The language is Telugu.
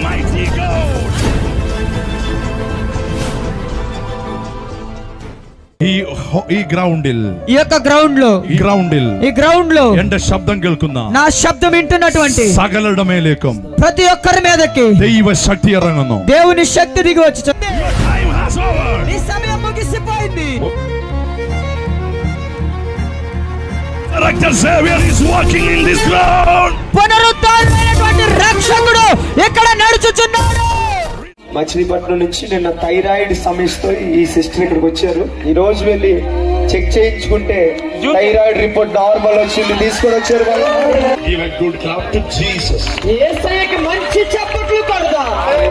mighty God. ഈ ഗ്രൗണ്ടിൽ എന്റെ ശബ്ദം കേൾക്കുന്ന నా శబ్దం వింటున్నటువంటి സകലരുടെ മേലേക്കും ప్రతి ఒక్కరి మీదకి ദൈവശക്തി ഇറങ്ങുന്നു. దేవుని శక్తి దిగి వచ్చి Your time has over. నీ సమయం ముగిసిపోయింది. Resurrected Savior is walking in this ground. పునరుద్ధానమైనటువంటి రక్షకుడు ఇక్కడ నడుచుచున్నాడు. మచిలీపట్నం నుంచి నిన్న థైరాయిడ్ సమస్యతో ఈ సిస్టర్ ఇక్కడికి వచ్చారు. ఈ రోజు వెళ్ళి చెక్ చేయించుకుంటే థైరాయిడ్ రిపోర్ట్ నార్మల్ వచ్చింది, తీసుకొని వచ్చారు. Give a good clap to Jesus. యేసయ్యకి మంచి చప్పట్లు కొడదాం.